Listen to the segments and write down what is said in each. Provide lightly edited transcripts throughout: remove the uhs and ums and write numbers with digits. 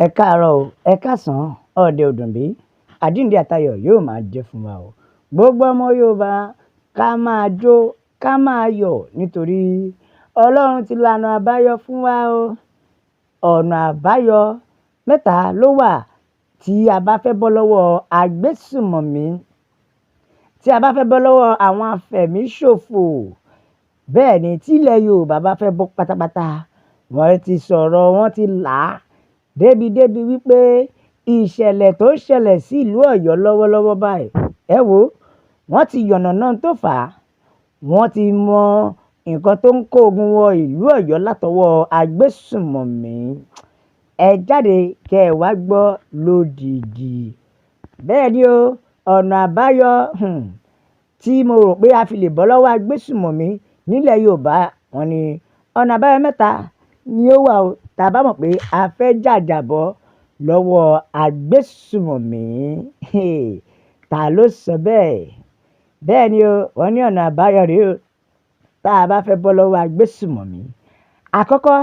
Ẹ káàárọ̀ o, ẹ káàsán, ọ̀dẹ̀ òdùnbí, àjíǹde àtayọ̀ yóò máa jẹ́ fún wa o. Gbogbo ọmọ Yorùbá ká máa jó, ká máa yọ̀ nítorí Ọlọ́run ti lànà àbáyọ fún wa o. Ọ̀nà àbáyọ mẹ́ta ló wà tí a bá fẹ́ bọ́ lọ́wọ́ agbésùmọ̀mí, tí a bá fẹ́ bọ́ lọ́wọ́ àwọn afẹ̀míṣòfò. Bẹ́ẹ̀ ni tí ilẹ̀ Yorùbá bá fẹ́ bọ́ pátápátá, wọ́n ti sọ̀rọ̀, wọ́n ti là á débi wípé ìṣẹ̀lẹ̀ tó ṣẹlẹ̀ sí ìlú Ọ̀yọ́ lọ́wọ́lọ́wọ́ báyìí, ẹ wò ó, wọ́n ti yànnàná tó fà á, wọ́n ti mọ nǹkan tó ń kó ogun wọ ìlú Ọ̀yọ́ látọwọ́ agbésùmọ̀mí. Ẹ jáde kẹ́ ẹ wá gbọ́ lódìdí. Bẹ́ẹ̀ ni o, ọ̀nà àbáyọ tí mo rò pé a fi lè bọ́ lọ́wọ́ agbésùmọ̀mí nílẹ̀ Yorùbá, wọ́n ní ọ̀nà àbáyọ mẹ́ta ni ó wà o tá a bá mọ̀ pé a fẹ́ jàjàbọ́ lọ́wọ́ agbésùmọ̀mí. Ta ló sọ bẹ́ẹ̀? Bẹ́ẹ̀ ni o, wọ́n ní ọ̀nà àbáyọ rèé o tá a bá fẹ́ bọ́ lọ́wọ́ agbésùmọ̀mí. Àkọ́kọ́,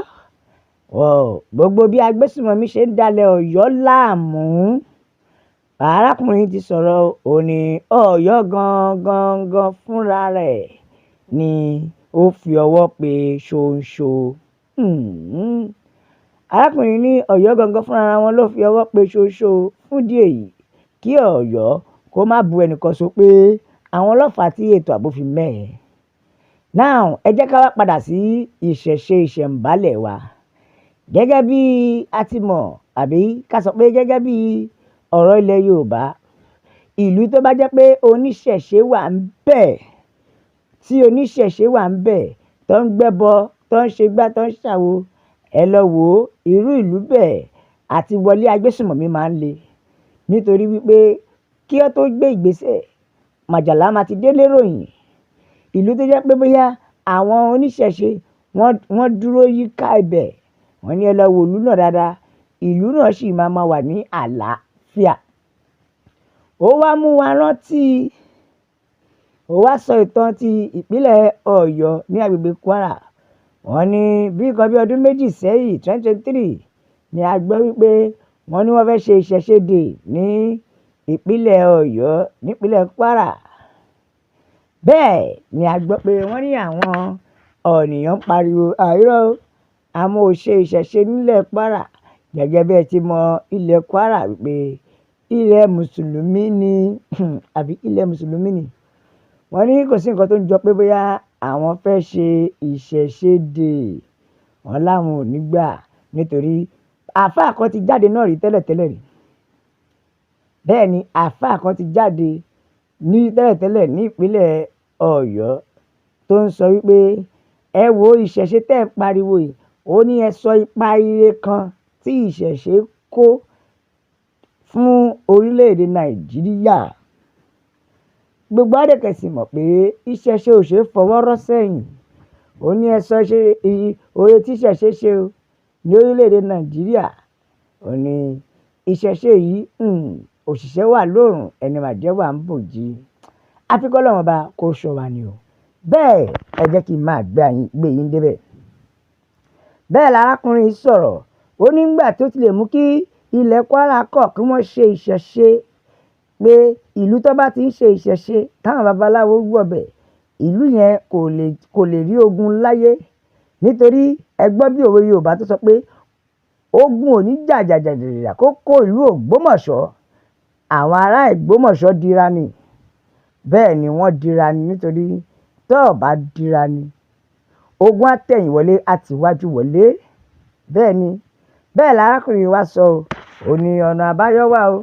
gbogbo bí agbésùmọ̀mí ṣe ń dalẹ̀ Ọ̀yọ́ láàmú, arákùnrin ti sọ̀rọ̀, ó ní Ọ̀yọ́ gangan fúnra rẹ̀ ni ó fi ọwọ́ pe ṣóńṣó. Arákùnrin ní Ọ̀yọ́ gangan fúnra wọn ló fi ọwọ́ pe ṣóńṣó. Fún ìdí èyí, kí Ọ̀yọ́ kó má bu ẹnìkan sọ pé àwọn ọlọ́fà tí ètò ààbò fi mẹ́hẹ. Now, ẹ jẹ́ ká wá padà sí ìṣẹ̀ǹbálẹ̀ wa. Gẹ́gẹ́ bí a ti mọ̀, àbí ká sọ pé gẹ́gẹ́ bí ọ̀rọ̀ ilẹ̀ Yorùbá, ìlú tó bá jẹ́ pé oníṣẹ̀ṣe wà ń bẹ̀, tí oníṣẹ̀ṣe wà ń bẹ̀ tó ń gbẹ́bọ, tó ń ṣe gbá, tó ń ṣàwo, ẹ lọ wò ó, irú ìlú bẹ́ẹ̀ àti wọlé agbésùmọ̀mí máa ń le. Nítorí wípé kí ó tó gbé ìgbésẹ̀, màjàlá máa ti délé ròyìn. Ìlú tó jẹ́ pé bóyá àwọn oníṣẹ̀ṣe wọ́n dúró yíká ibẹ̀, wọ́n ní ẹ lọ wo ìlú náà dáadáa, ìlú náà sì máa wà ní àlàáfíà. Ó wá mú wa rántí, ó wá sọ ìtàn ti ìpínlẹ̀ Ọ̀yọ́ ní agbègbè Kwara. Wọ́n ní bí nǹkan bí ọdún méjì sẹ́yìn, 2023, ni a gbọ́ wípé wọ́n ní wọ́n fẹ́ ṣe ìṣẹ̀ṣe dè ní ìpínlẹ̀ Ọ̀yọ́ nípínlẹ̀ Kwara. Bẹ́ẹ̀ ni a gbọ́ pé wọ́n ní àwọn ènìyàn ń pariwo irọ́ o, àwọn ò ṣe ìṣẹ̀ṣe nílẹ̀ Kwara. Gẹ́gẹ́ bí ẹ ti mọ ilẹ̀ Kwara wípé ilẹ̀ mùsùlùmí ni àbí ilẹ̀ mùsùlùmí ni. Wọ́n ní kò sí nǹkan tó ń jọ pé bóyá àwọn fẹ́ ṣe ìṣẹ̀ṣe dè. Wọ́n láwọn ò ní gbà nítorí àáfàá kan ti jáde náà rí tẹ́lẹ̀tẹ́lẹ̀ rí. Bẹ́ẹ̀ ni àáfàá kan ti jáde ní tẹ́lẹ̀tẹ́lẹ̀ ní ìpínlẹ̀ Ọ̀yọ́ tó ń sọ wípé ẹ wo ìṣẹ̀ṣe tẹ́ ẹ̀ pariwo yìí, ó ní ẹ sọ ipa ire kan tí ìṣẹ̀ṣe kó fún orílẹ̀-èdè Nàìjíríà. Gbogbo adẹ́kẹ̀sì mọ̀ pé ìṣẹ̀ṣe ò ṣe é fọwọ́ rọ́ sẹ́yìn. Ó ní ẹ sọ oore tí ìṣẹ̀ṣe ṣe ní orílẹ̀-èdè Nàìjíríà. Ó ní ìṣẹ̀ṣe yìí, òṣìṣẹ́ wà lóòrùn, ẹni màjẹ́ wà ń bòjí. Àfi k'Ọlọ́run Ọba kó ṣọ́ wa ni o. Bẹ́ẹ̀ ẹ jẹ́ kí n máa gbé yín débẹ̀. Bẹ́ẹ̀ lárákùnrin sọ̀rọ̀, ó ní nígbà tó ti lè mú kí ilẹ̀ Kwara kọ̀ kí wọ́n ṣe ìṣẹ̀ṣe, pé ìlú tó bá ti ń ṣe ìṣẹ̀ṣe táwọn babaláwo wọ̀bẹ̀, ìlú yẹn kò lè rí ogun láyé. Nítorí ẹ gbọ́ bí òwe Yorùbá tó sọ pé ogun ò ní jàjàjà kó kó ìlú Ògbómọ̀ṣọ́. Àwọn ará Ògbómọ̀ṣọ́ dira ni. Bẹ́ẹ̀ ni wọ́n dira ni, nítorí tó ò bá dira ni, ogun àtẹ̀yìn wọlé àti iwájú wọlé. Bẹ́ẹ̀ ni, bẹ́ẹ̀ lárákùnrin wa sọ, ó ní ọ̀nà àbáyọ wà o.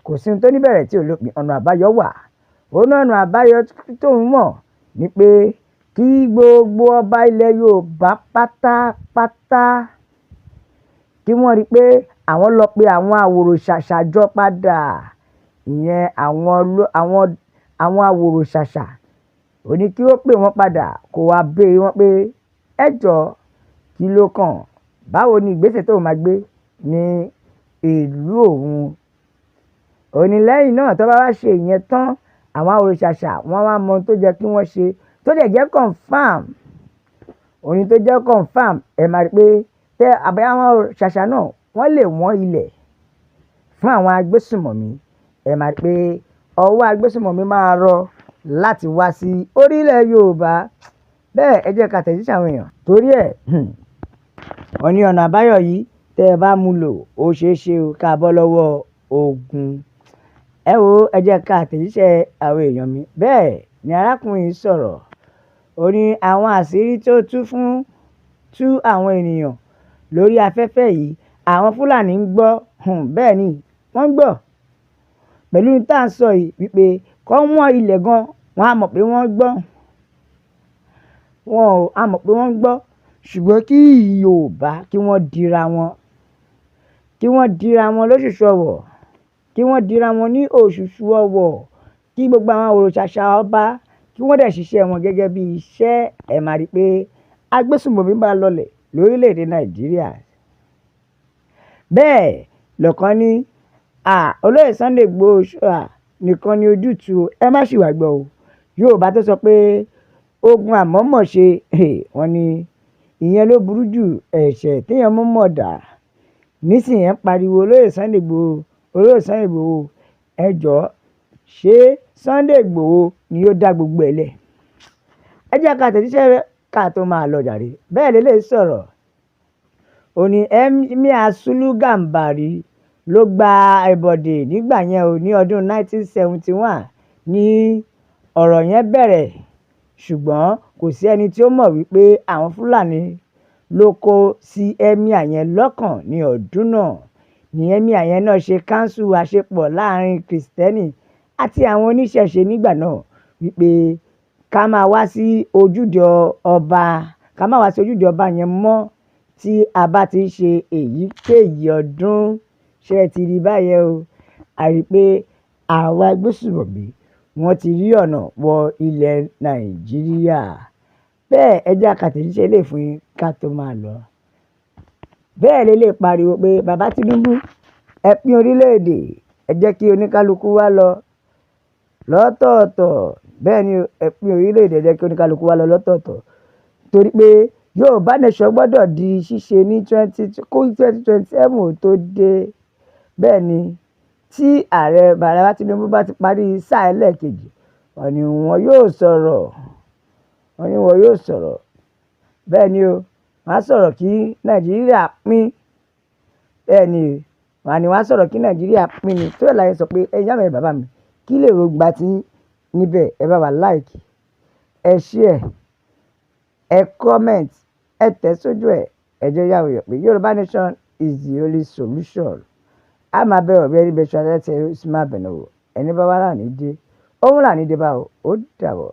Kò sí ohun tó níbẹ̀rẹ̀ tí ò lópin, ọ̀nà àbáyọ wà. Ó ní ọ̀nà àbáyọ tóun mọ̀ ni pé kí gbogbo ọba ilẹ̀ Yorùbá pátápátá kí wọ́n rí pé àwọn lọ pe àwọn àwòrò-ṣàṣà jọ padà. Ìyẹn àwọn àwòrò-ṣàṣà. Ó ní kí ó pè wọ́n padà, kó wá béèrè wọ́n pé ẹ jọ̀ọ́ kí ló kàn? Báwo ni ìgbésẹ̀ tóun máa gbé ní ìlú òun? Ó ní lẹ́yìn náà tó bá wá ṣe ìyẹn tán, àwọn àwòrò-ṣàṣà wọ́n wá mọ ohun tó jẹ́ kí wọ́n ṣe tó dẹ̀ jẹ́ confam. Ó ní tó jẹ́ confam, ẹ máa rí pé àwọn ṣàṣà náà wọ́n lè wọ́n ilẹ̀ fún àwọn agbésùmọ̀mí, ẹ máa rí pé ọwọ́ agbésùmọ̀mí máa rọ̀ láti wá sí orílẹ̀ Yorùbá. Bẹ́ẹ̀ ẹ jẹ́ ká tẹ̀jíṣẹ́ àwọn èèyàn torí ẹ̀ wọ́n ní ọ̀nà àbáyọ yìí tẹ́ ẹ bá mú lò ó ṣeé ṣe o ká bọ́ lọ́wọ́ ogun. Ẹ wo ẹ jẹ́ ká tẹ̀jíṣẹ́ àwọn èèyàn mi. Bẹ́ẹ̀ ni arákùnrin sọ̀rọ̀, ó ní àwọn àṣírí tó tú àwọn ènìyàn lórí afẹ́fẹ́ yìí àwọn Fúlàní ń gbọ́, bẹ́ẹ̀ ni wọ́n ń gbọ́ pẹ̀lú tá à ń sọ yìí wípé kọ́ wọ́n ilẹ̀ gan wọ́n á mọ̀ pé wọ́n gbọ́, wọn ò á mọ̀ pé wọ́n gbọ́, ṣùgbọ́n kí Yorùbá kí wọ́n dira wọn lóṣùṣù ọwọ̀, kí wọ́n dira wọn ní òṣùṣù ọwọ̀, kí gbogbo àwọn òròṣàṣà ọba kí wọ́n dẹ̀ ṣiṣẹ́ wọn gẹ́gẹ́ bí iṣẹ́. Ẹ máa rí pé agbésùmọ̀mí bá lọlẹ̀ lórílẹ̀‐èdè Nàìjíríà. Bẹ́ẹ̀ lọ́kàn ní olóyè Sunday Igboho nìkan ni ojútùú, ẹ má ṣì wá gbọ́ o. Yorùbá tó sọ pé ogun àmọ̀mọ̀ ṣe, wọ́n ní ìyẹn ló burú jù ẹ̀ṣẹ̀ téèyàn mọ̀ọ́mọ̀ dá. Nísìnyí ń pariwo olóyè Sunday Igboho, ẹ jọ̀ọ́ ṣé Sunday Igboho ni yóò dá gbogbo ẹ̀ lẹ̀? Ẹ jẹ́ ká tẹ̀jíṣẹ́ ká tó máa lọ jàre. Bẹ́ẹ̀ lélẹ̀ sọ̀rọ̀, ó ní Emir Sulu Gambari ló gba ìbọ̀dè nígbà yẹn o, ní ọdún 1971 ní ọ̀rọ̀ yẹn bẹ̀rẹ̀, ṣùgbọ́n kò sí ẹni tí ó mọ̀ wípé àwọn Fúlàní ló kó sí Emir yẹn lọ́kàn ní ọdún náà. Ní Emir yẹn náà ṣe káńsù àṣepọ̀ láàrin Kìrìsìtẹ́nì àti àwọn oníṣẹ̀ṣe nígbà náà wípé ká máa wá sí ojúde ọba yẹn mọ́ tí a bá ti ṣe èyíkéyìí ọdún. Ṣé ẹ ti rí báyẹn o? A rí pé àwọn agbésùmọ̀mí wọ́n ti rí ọ̀nà wọ ilẹ̀ Nàìjíríà. Bẹ́ẹ̀ ẹ jẹ́ ká tẹ̀jíṣẹ́ lè fún yín ká tó máa lọ. Bẹ́ẹ̀ lélẹ̀ pariwo pé bàbá Tinubu ẹ pín orílẹ̀-èdè, ẹ jẹ́ kí oníkálukú wá lọ lọ́tọ̀ọ̀tọ̀. Bẹ́ẹ̀ ni ẹ pín orílẹ̀-èdè, ẹ jẹ́ kí oníkálukú wá lọ lọ́tọ̀ọ̀tọ̀ torí pé Yorùbá nation gbọ́dọ̀ di ṣíṣe ní 2027 tó dé. Bẹ́ẹ̀ ni tí ààrẹ Bàbá Tinubu bá ti parí sáà ẹlẹ́ẹ̀kejì, wọ́n ní wọn yóò sọ̀rọ̀. Bẹ́ẹ̀ ni o, wọ́n á sọ̀rọ̀ kí Nàìjíríà pín. Bẹ́ẹ̀ ni wọ́n á sọ̀rọ̀ kí Nàìjíríà pín ni. Tó yẹ láyé sọ pé ẹ̀yin àmì bàbá mi kí lè rògbà tí níbẹ̀ ẹ bá wa like, ẹ share, ẹ comment, ẹ tẹ̀ sójú ẹ̀, ẹ jẹ́ yàwó yọ̀ pé Yorùbá nation is the only solution. A máa bẹ̀rọ̀ bí ẹni bẹ́ẹ̀ ṣe alẹ́ tẹ̀ ẹ́ sì máa bẹ̀rẹ̀ wò ẹni bá wà láàní dé, òun láàní dé bá o, ó dàbọ̀.